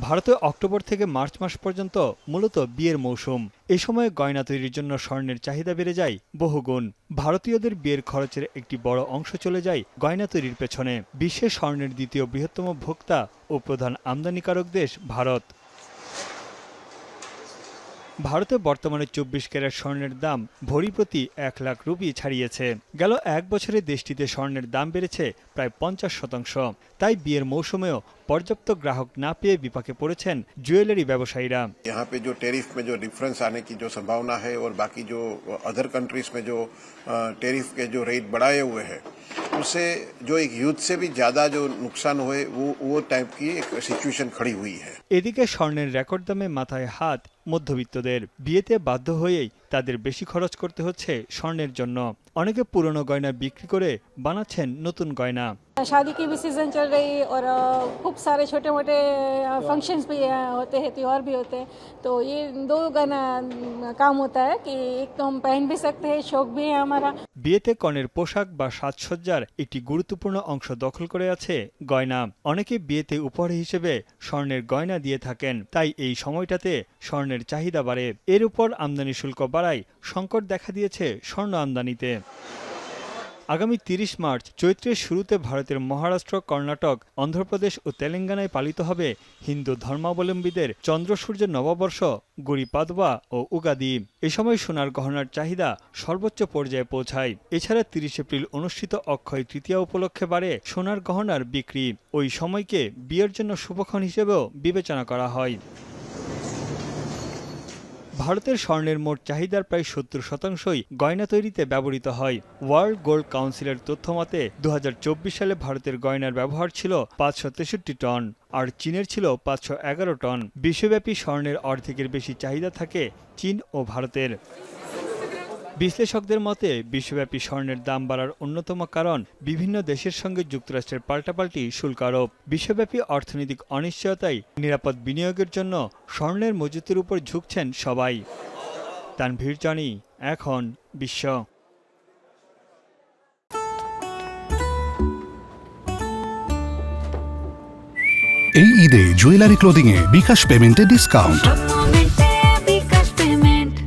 ভারতে অক্টোবর থেকে মার্চ মাস পর্যন্ত মূলত বিয়ের মৌসুম। এই সময় গয়না তৈরির জন্য স্বর্ণের চাহিদা বেড়ে যায় বহুগুণ। ভারতীয়দের বিয়ের খরচের একটি বড় অংশ চলে যায় গয়না তৈরির পেছনে। বিশ্বে স্বর্ণের দ্বিতীয় বৃহত্তম ভোক্তা ও প্রধান আমদানিকারক দেশ ভারত। ভারতে বর্তমানে 24 ক্যারেট স্বর্ণের দাম ভরি প্রতি 1 লাখ রুপি ছাড়িয়েছে। গেল এক বছরে দেশটিতে স্বর্ণের দাম বেড়েছে প্রায় 50%। তাই বিয়ের মৌসুমেও पर्याप्त ग्राहक ना पेये विपाके पड़ेছেন জুয়েলারি ব্যবসায়ীরা। यहाँ पे जो टेरिफ में जो डिफरेंस आने की जो संभावना है और बाकी जो अदर कंट्रीज में जो टेरिफ के जो रेट बढ़ाए हुए हैं उससे जो एक यूथ से भी ज्यादा जो नुकसान हुए वो टाइप की एक सिचुएशन खड़ी हुई है। এদিকে স্বর্ণের রেকর্ড দামে মাথায় হাত মধ্যবিত্তদের। বিয়েতে বাধ্য হয়েই তাদের বেশি খরচ করতে হচ্ছে স্বর্ণের জন্য। অনেকে পুরনো গয়না বিক্রি করে বানাচ্ছেন নতুন গয়না। शादी की भी सीजन चल रही है और खूब सारे छोटे मोटे फंक्शंस भी होते हैं, त्योहार भी होते हैं, तो ये दो गाना काम होता है कि एक तो हम पहन भी सकते हैं, शौक भी है हमारा। বিয়েতে কনের পোশাক বা সাজসজ্জার একটি গুরুত্বপূর্ণ অংশ দখল করে আছে গয়না। অনেকে বিয়েতে উপহার হিসেবে স্বর্ণের গয়না দিয়ে থাকেন, তাই এই সময়টাতে স্বর্ণের চাহিদা বাড়ে। এর উপর আমদানি শুল্ক বাড়ায় সংকট দেখা দিয়েছে স্বর্ণ আমদানিতে। আগামী 30 মার্চ চৈত্রের শুরুতে ভারতের মহারাষ্ট্র, কর্ণাটক, অন্ধ্রপ্রদেশ ও তেলেঙ্গানায় পালিত হবে হিন্দু ধর্মাবলম্বীদের চন্দ্র সূর্যের নববর্ষ গুড়ি পাদবা ও উগাদি। এ সময় সোনার গহনার চাহিদা সর্বোচ্চ পর্যায়ে পৌঁছায়। এছাড়া 30 এপ্রিল অনুষ্ঠিত অক্ষয় তৃতীয়া উপলক্ষে বাড়ে সোনার গহনার বিক্রি। ওই সময়কে বিয়ের জন্য শুভক্ষণ হিসেবেও বিবেচনা করা হয়। ভারতের স্বর্ণের মোট চাহিদার প্রায় 70%ই গয়না তৈরিতে ব্যবহৃত হয়। ওয়ার্ল্ড গোল্ড কাউন্সিলের তথ্যমতে 2024 সালে ভারতের গয়নার ব্যবহার ছিল 563 টন, আর চীনের ছিল 511 টন। বিশ্বব্যাপী স্বর্ণের অর্ধেকের বেশি চাহিদা থাকে চীন ও ভারতের। বিশ্লেষকদের মতে বিশ্বব্যাপী স্বর্ণের দাম বাড়ার অন্যতম কারণ বিভিন্ন দেশের সঙ্গে যুক্তরাষ্ট্রের পাল্টাপাল্টি শুল্ক আরোপ। বিশ্বব্যাপী অর্থনৈতিক অনিশ্চয়তায় নিরাপদ বিনিয়োগের জন্য স্বর্ণের মজুতের উপর ঝুঁকছেন সবাই। তানভীর জনি, এখন বিশ্ব। এই ঈদে জুয়েলারি ক্লোদিং এ বিকাশ পেমেন্টে ডিসকাউন্ট।